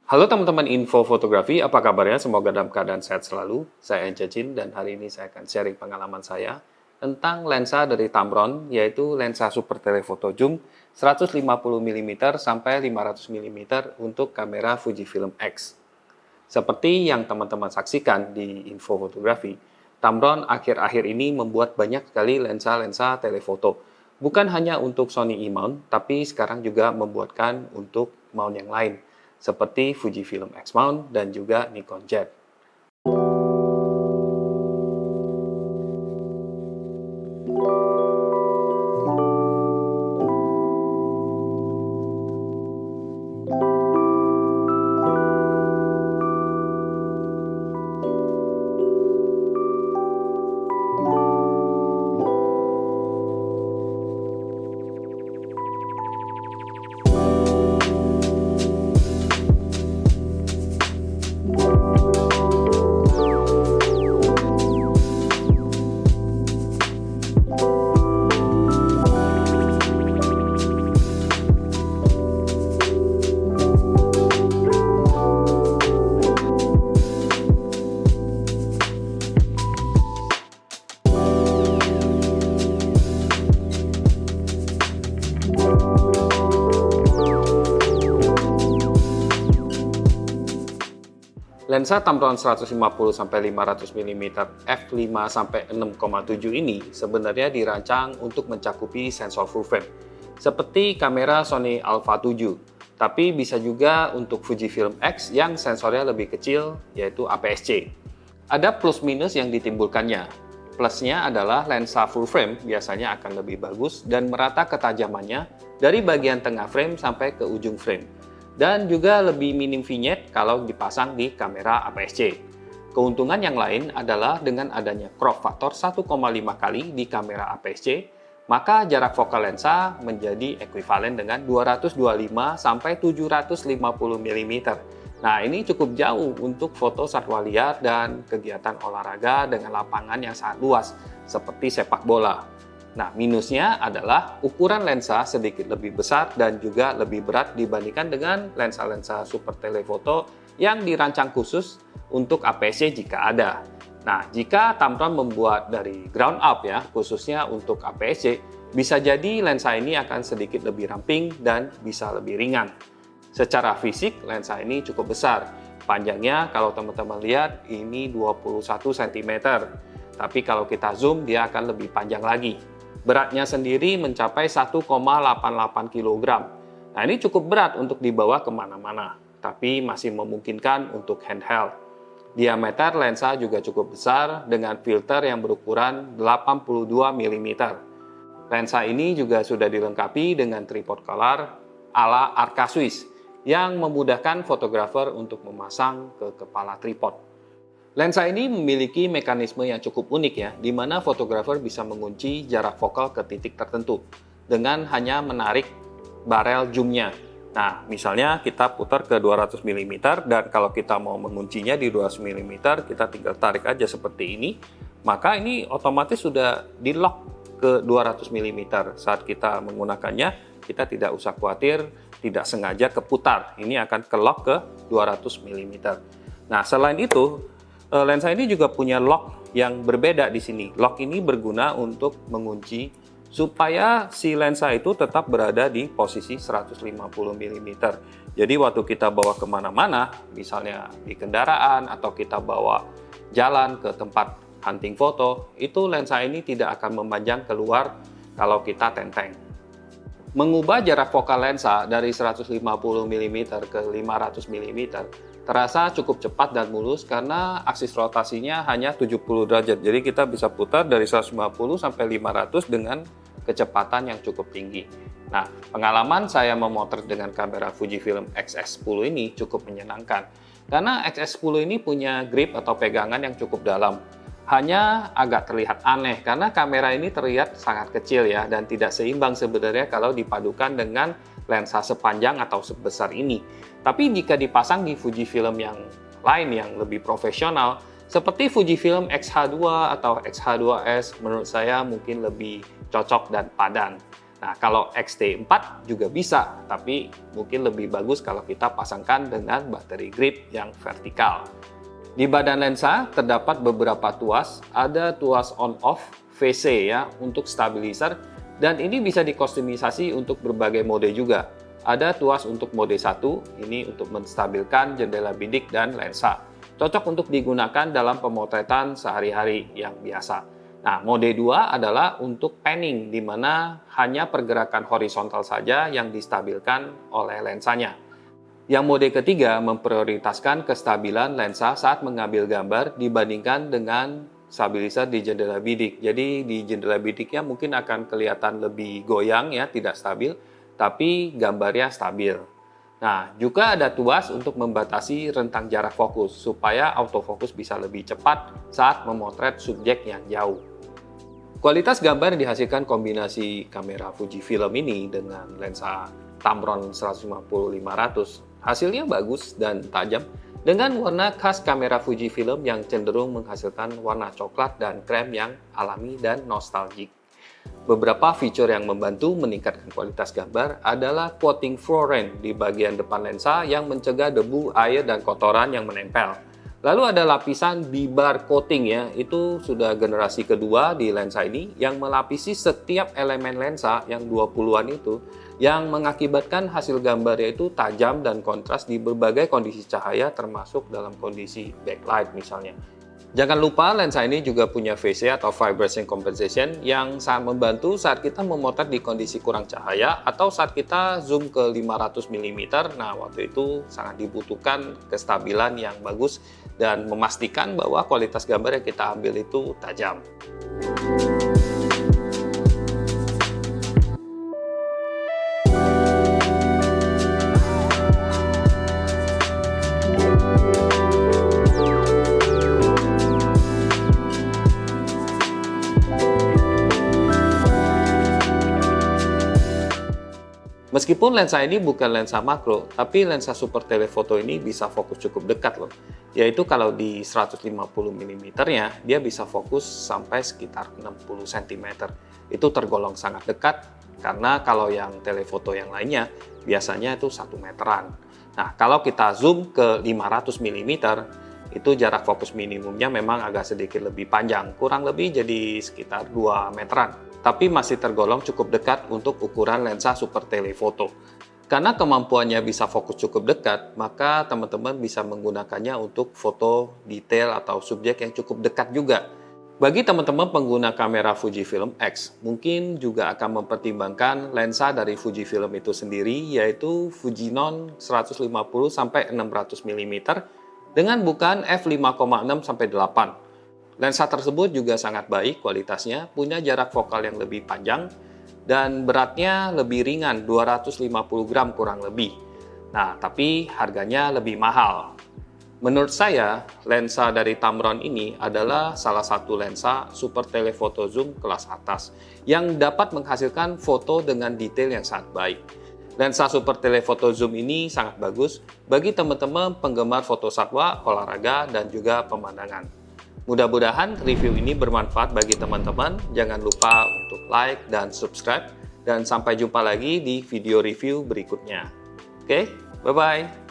Halo teman-teman info fotografi, apa kabarnya? Semoga dalam keadaan sehat selalu. Saya Encecin dan hari ini saya akan sharing pengalaman saya tentang lensa dari Tamron, yaitu lensa super telephoto zoom 150 mm sampai 500 mm untuk kamera Fujifilm X. Seperti yang teman-teman saksikan di info fotografi, Tamron akhir-akhir ini membuat banyak sekali lensa-lensa telefoto. Bukan hanya untuk Sony E-mount, tapi sekarang juga membuatkan untuk mount yang lain, seperti Fujifilm X-mount dan juga Nikon Z. Lensa Tamron 150-500 mm f5-6,7 ini sebenarnya dirancang untuk mencakupi sensor full frame, seperti kamera Sony Alpha 7, tapi bisa juga untuk Fujifilm X yang sensornya lebih kecil, yaitu APS-C. Ada plus minus yang ditimbulkannya. Plusnya adalah lensa full frame biasanya akan lebih bagus dan merata ketajamannya dari bagian tengah frame sampai ke ujung frame. Dan juga lebih minim vignette kalau dipasang di kamera APS-C. Keuntungan yang lain adalah dengan adanya crop faktor 1,5 kali di kamera APS-C, maka jarak fokal lensa menjadi ekuivalen dengan 225 sampai 750 mm. Nah, ini cukup jauh untuk foto satwa liar dan kegiatan olahraga dengan lapangan yang sangat luas, seperti sepak bola. Nah, minusnya adalah ukuran lensa sedikit lebih besar dan juga lebih berat dibandingkan dengan lensa-lensa super telephoto yang dirancang khusus untuk APS-C jika ada. Nah, jika Tamron membuat dari ground up ya, khususnya untuk APS-C, bisa jadi lensa ini akan sedikit lebih ramping dan bisa lebih ringan. Secara fisik, lensa ini cukup besar. Panjangnya kalau teman-teman lihat ini 21 cm. Tapi kalau kita zoom, dia akan lebih panjang lagi. Beratnya sendiri mencapai 1,88 kg. Nah, ini cukup berat untuk dibawa kemana-mana, tapi masih memungkinkan untuk handheld. Diameter lensa juga cukup besar dengan filter yang berukuran 82 mm. Lensa ini juga sudah dilengkapi dengan tripod collar ala Arca Swiss yang memudahkan fotografer untuk memasang ke kepala tripod. Lensa ini memiliki mekanisme yang cukup unik ya, di mana fotografer bisa mengunci jarak fokal ke titik tertentu dengan hanya menarik barel zoomnya. Nah, misalnya kita putar ke 200 mm dan kalau kita mau menguncinya di 200 mm, kita tinggal tarik aja seperti ini, maka ini otomatis sudah di lock ke 200 mm. Saat kita menggunakannya, kita tidak usah khawatir tidak sengaja keputar. Ini akan ke lock ke 200 mm. Nah, selain itu, lensa ini juga punya lock yang berbeda di sini. Lock ini berguna untuk mengunci supaya si lensa itu tetap berada di posisi 150 mm. Jadi waktu kita bawa kemana-mana, misalnya di kendaraan atau kita bawa jalan ke tempat hunting foto, itu lensa ini tidak akan memanjang keluar kalau kita tenteng. Mengubah jarak fokal lensa dari 150 mm ke 500 mm terasa cukup cepat dan mulus karena aksis rotasinya hanya 70 derajat. Jadi kita bisa putar dari 150 sampai 500 dengan kecepatan yang cukup tinggi. Nah, pengalaman saya memotret dengan kamera Fujifilm X-S10 ini cukup menyenangkan. Karena X-S10 ini punya grip atau pegangan yang cukup dalam. Hanya agak terlihat aneh karena kamera ini terlihat sangat kecil ya dan tidak seimbang sebenarnya kalau dipadukan dengan lensa sepanjang atau sebesar ini. Tapi jika dipasang di Fujifilm yang lain yang lebih profesional, seperti Fujifilm X-H2 atau X-H2S, menurut saya mungkin lebih cocok dan padan. Nah, kalau XT4 juga bisa, tapi mungkin lebih bagus kalau kita pasangkan dengan baterai grip yang vertikal. Di badan lensa terdapat beberapa tuas, ada tuas on-off VC ya untuk stabilizer, dan ini bisa dikustomisasi untuk berbagai mode juga. Ada tuas untuk mode 1, ini untuk menstabilkan jendela bidik dan lensa. Cocok untuk digunakan dalam pemotretan sehari-hari yang biasa. Nah, mode 2 adalah untuk panning, di mana hanya pergerakan horizontal saja yang distabilkan oleh lensanya. Yang mode ketiga memprioritaskan kestabilan lensa saat mengambil gambar dibandingkan dengan stabilizer di jendela bidik. Jadi di jendela bidiknya mungkin akan kelihatan lebih goyang ya, tidak stabil, tapi gambarnya stabil. Nah, juga ada tuas untuk membatasi rentang jarak fokus supaya autofokus bisa lebih cepat saat memotret subjek yang jauh. Kualitas gambar yang dihasilkan kombinasi kamera Fujifilm ini dengan lensa Tamron 150-500 hasilnya bagus dan tajam dengan warna khas kamera Fujifilm yang cenderung menghasilkan warna coklat dan krem yang alami dan nostalgic. Beberapa fitur yang membantu meningkatkan kualitas gambar adalah coating fluoren di bagian depan lensa yang mencegah debu, air, dan kotoran yang menempel. Lalu ada lapisan bibar coating ya, itu sudah generasi kedua di lensa ini yang melapisi setiap elemen lensa yang 20-an itu yang mengakibatkan hasil gambar yaitu tajam dan kontras di berbagai kondisi cahaya termasuk dalam kondisi backlight misalnya. Jangan lupa lensa ini juga punya VC atau vibration compensation yang sangat membantu saat kita memotret di kondisi kurang cahaya atau saat kita zoom ke 500 mm. Nah, waktu itu sangat dibutuhkan kestabilan yang bagus dan memastikan bahwa kualitas gambar yang kita ambil itu tajam. Meskipun lensa ini bukan lensa makro, tapi lensa super telefoto ini bisa fokus cukup dekat loh. Yaitu kalau di 150 mm-nya, dia bisa fokus sampai sekitar 60 cm. Itu tergolong sangat dekat, karena kalau yang telefoto yang lainnya, biasanya itu 1 meteran. Nah, kalau kita zoom ke 500 mm, itu jarak fokus minimumnya memang agak sedikit lebih panjang, kurang lebih jadi sekitar 2 meteran. Tapi masih tergolong cukup dekat untuk ukuran lensa super telefoto. Karena kemampuannya bisa fokus cukup dekat, maka teman-teman bisa menggunakannya untuk foto detail atau subjek yang cukup dekat juga. Bagi teman-teman pengguna kamera Fujifilm X, mungkin juga akan mempertimbangkan lensa dari Fujifilm itu sendiri, yaitu Fujinon 150-600 mm dengan bukaan f5,6-8. Lensa tersebut juga sangat baik kualitasnya, punya jarak fokal yang lebih panjang, dan beratnya lebih ringan, 250 gram kurang lebih. Nah, tapi harganya lebih mahal. Menurut saya, lensa dari Tamron ini adalah salah satu lensa super telephoto zoom kelas atas, yang dapat menghasilkan foto dengan detail yang sangat baik. Lensa super telephoto zoom ini sangat bagus bagi teman-teman penggemar foto satwa, olahraga, dan juga pemandangan. Mudah-mudahan review ini bermanfaat bagi teman-teman. Jangan lupa untuk like dan subscribe. Dan sampai jumpa lagi di video review berikutnya. Oke, bye-bye.